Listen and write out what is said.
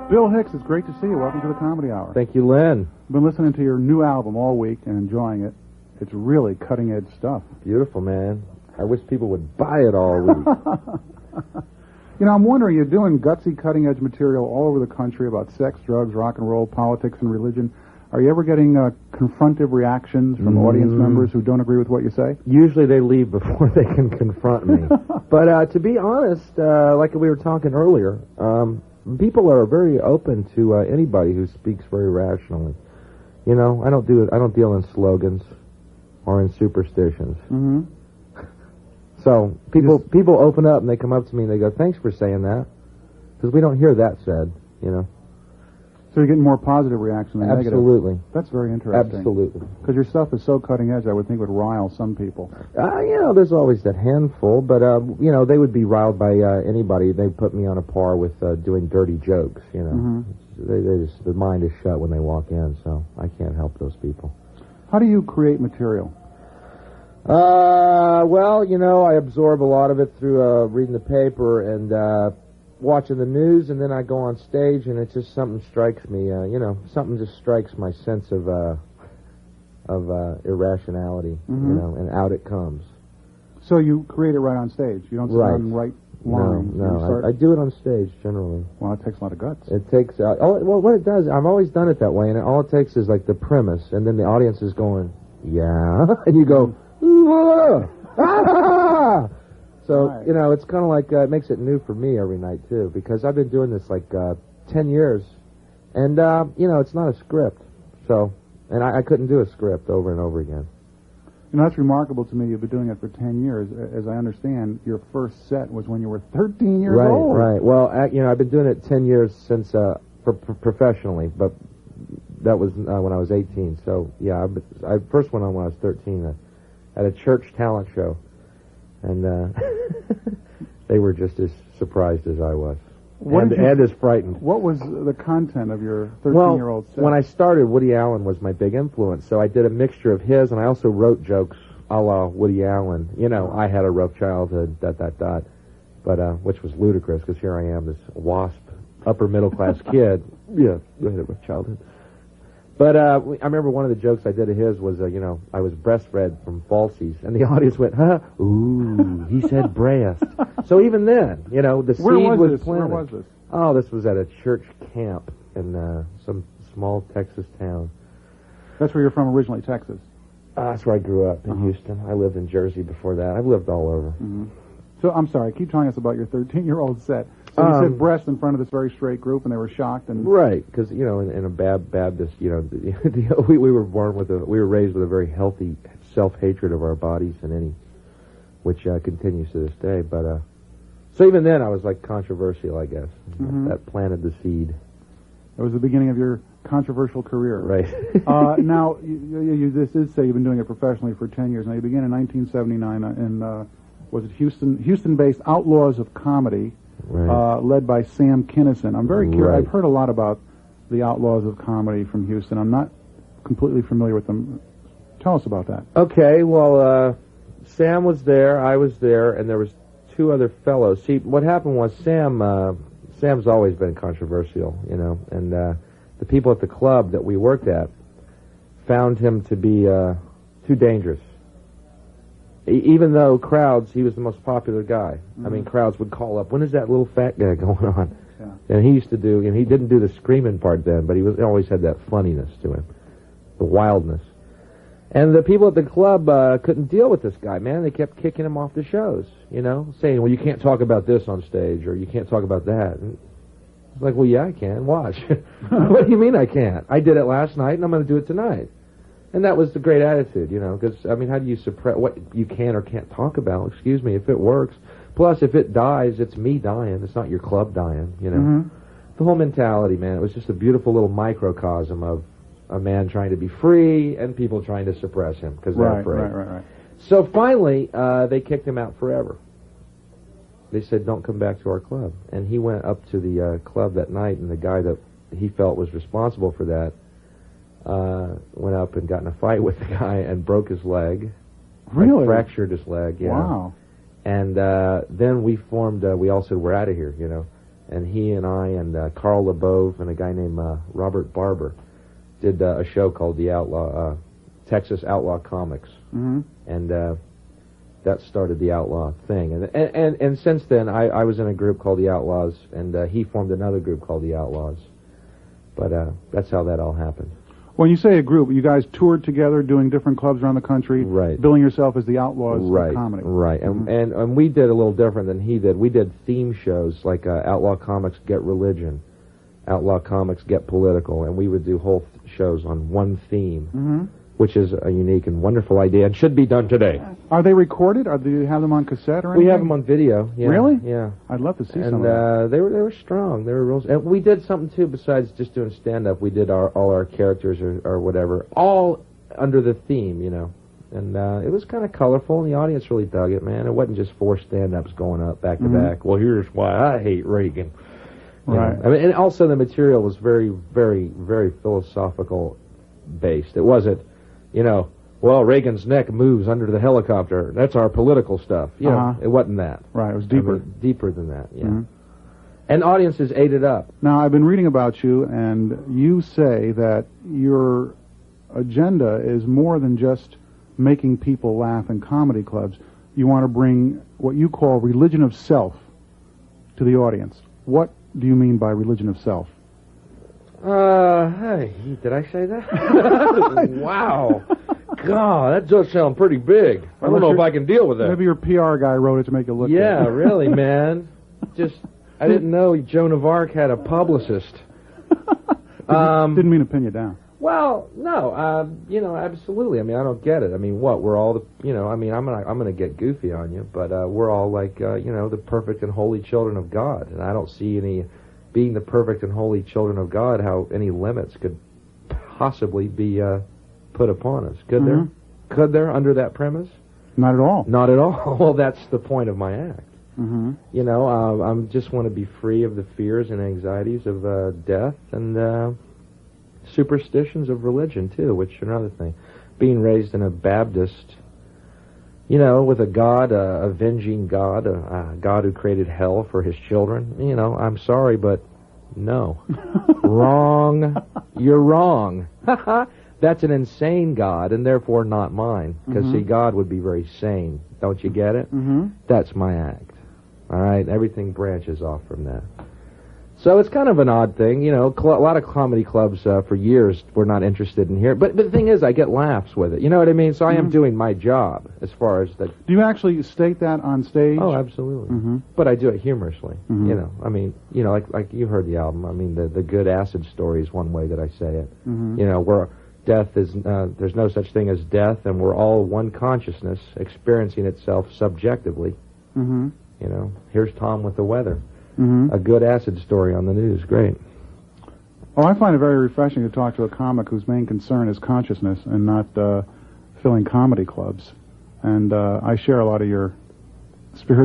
Bill Hicks, it's great to see you. Welcome to the Comedy Hour. Thank you, Len. I've been listening to your new album all week and enjoying it. It's really cutting-edge stuff. Beautiful, man. I wish people would buy it all week. You know, I'm wondering, you're doing gutsy, cutting-edge material all over the country about sex, drugs, rock and roll, politics, and religion. Are you ever getting confrontive reactions from audience members who don't agree with what you say? Usually they leave before they can confront me. But to be honest, like we were talking earlier, people are very open to anybody who speaks very rationally. You know, I don't deal in slogans or in superstitions. Mm-hmm. So people open up and they come up to me and they go, "Thanks for saying that," because we don't hear that said. You know. So you're getting more positive reaction than negative. Absolutely. That's very interesting. Absolutely. Because your stuff is so cutting edge, I would think would rile some people. You know, there's always that handful, but, you know, they would be riled by anybody. They put me on a par with doing dirty jokes, you know. Mm-hmm. The mind is shut when they walk in, so I can't help those people. How do you create material? Well, you know, I absorb a lot of it through reading the paper and watching the news, and then I go on stage, and it's just something strikes me. You know, something just strikes my sense of irrationality. Mm-hmm. You know, and out it comes. So you create it right on stage. You don't sit down and write lines. No, I do it on stage generally. Well, it takes a lot of guts. It takes. Well, what it does, I've always done it that way, and all it takes is like the premise, and then the audience is going, "Yeah," and you go, "Ah!" So, right. You know, it's kind of like, it makes it new for me every night, too, because I've been doing this, like, 10 years, and, you know, it's not a script, so, and I couldn't do a script over and over again. You know, that's remarkable to me. You've been doing it for 10 years. As I understand, your first set was when you were 13 years old. Right. Well, you know, I've been doing it 10 years since, professionally, but that was when I was 18, so, yeah, I first went on when I was 13 at a church talent show. And they were just as surprised as I was, and as frightened. What was the content of your 13-year-old set? When I started, Woody Allen was my big influence, so I did a mixture of his, and I also wrote jokes a la Woody Allen. You know, I had a rough childhood, ... But, which was ludicrous, because here I am, this wasp, upper-middle-class kid. Yeah, I had a rough childhood. But I remember one of the jokes I did of his was, you know, I was breastfed from falsies, and the audience went, "Huh? Ooh, he said breast." So even then, you know, the seed was planted. Where was this? Oh, this was at a church camp in some small Texas town. That's where you're from originally, Texas? That's where I grew up, in Houston. I lived in Jersey before that. I've lived all over. Mm-hmm. So, I'm sorry, keep telling us about your 13-year-old set. So you said breast in front of this very straight group, and they were shocked. And right, because, you know, in a Baptist, you know, we were raised with a very healthy self-hatred of our bodies, which continues to this day. But so even then, I was like controversial, I guess. Mm-hmm. That planted the seed. It was the beginning of your controversial career. Right. Now, this is say you've been doing it professionally for 10 years. Now, you began in 1979 in was it Houston-based Outlaws of Comedy. Right. Led by Sam Kinison. I'm very curious. Right. I've heard a lot about the Outlaws of Comedy from Houston. I'm not completely familiar with them. Tell us about that. Okay, well, Sam was there, I was there, and there was two other fellows. See, what happened was Sam's always been controversial, you know, and the people at the club that we worked at found him to be too dangerous. Even though crowds, he was the most popular guy. Mm-hmm. I mean, crowds would call up, "When is that little fat guy going on?" Yeah. And he used to do, and he didn't do the screaming part then, but he always had that funniness to him, the wildness. And the people at the club couldn't deal with this guy, man. They kept kicking him off the shows, you know, saying, "Well, you can't talk about this on stage, or you can't talk about that." And it's like, well, yeah, I can. Watch. What do you mean I can't? I did it last night, and I'm going to do it tonight. And that was the great attitude, you know, because, I mean, how do you suppress what you can or can't talk about? Excuse me, if it works. Plus, if it dies, it's me dying. It's not your club dying, you know. Mm-hmm. The whole mentality, man, it was just a beautiful little microcosm of a man trying to be free and people trying to suppress him because they're afraid. Right. So finally, they kicked him out forever. They said, "Don't come back to our club." And he went up to the club that night, and the guy that he felt was responsible for that went up and got in a fight with the guy and broke his leg. Really? Fractured his leg, yeah. Wow. And then we formed, we all said, "We're out of here," you know. and he and I and Carl LeBove and a guy named Robert Barber did a show called the Texas Outlaw Comics, and that started the Outlaw thing. And since then, I was in a group called the Outlaws, and he formed another group called the Outlaws. But that's how that all happened. When you say a group, you guys toured together, doing different clubs around the country, right? Billing yourself as the Outlaws of comedy, right? And we did a little different than he did. We did theme shows like Outlaw Comics Get Religion, Outlaw Comics Get Political, and we would do whole shows on one theme, which is a unique and wonderful idea and should be done today. Are they recorded? Or do you have them on cassette or anything? We have them on video. Yeah. Really? Yeah. I'd love to see and some of that. They were strong. They were real. And we did something too besides just doing stand-up. We did all our characters or whatever, all under the theme, you know. And it was kind of colorful, and the audience really dug it, man. It wasn't just four stand-ups going up back to back. Well, here's why I hate Reagan. Right. I mean, and also the material was very, very, very philosophical based. It wasn't, you know, well, Reagan's neck moves under the helicopter. That's our political stuff. You know, it wasn't that. Right, it was deeper. I mean, deeper than that, yeah. And audiences ate it up. Now, I've been reading about you, and you say that your agenda is more than just making people laugh in comedy clubs. You want to bring what you call religion of self to the audience. What do you mean by religion of self? Hey, did I say that? Wow. God, that does sound pretty big. I don't know if I can deal with that. Maybe your PR guy wrote it to make it look good. Yeah, really, man. I didn't know Joan of Arc had a publicist. Didn't mean to pin you down. Well, no, you know, absolutely. I mean, I don't get it. I mean, what, we're all you know, I mean, I'm gonna get goofy on you, but we're all like, you know, the perfect and holy children of God, and I don't see any, being the perfect and holy children of God, how any limits could possibly be put upon us. Could there? Could there, under that premise? Not at all. Not at all. Well, that's the point of my act. You know, I just want to be free of the fears and anxieties of death and superstitions of religion, too, which are another thing. Being raised in a Baptist, you know, with a God, a avenging God, a God who created hell for his children, you know, I'm sorry, but no. Wrong. You're wrong. That's an insane God, and therefore not mine. Because, see, God would be very sane. Don't you get it? That's my act. All right? Everything branches off from that. So it's kind of an odd thing, you know. A lot of comedy clubs for years were not interested in here. But the thing is, I get laughs with it. You know what I mean? So I am doing my job as far as that. Do you actually state that on stage? Oh, absolutely. But I do it humorously. You know, I mean, you know, like you heard the album. I mean, the good acid story is one way that I say it. You know, where death is, there's no such thing as death, and we're all one consciousness experiencing itself subjectively. You know, here's Tom with the weather. A good acid story on the news. Great. Well, I find it very refreshing to talk to a comic whose main concern is consciousness and not filling comedy clubs. And I share a lot of your spiritual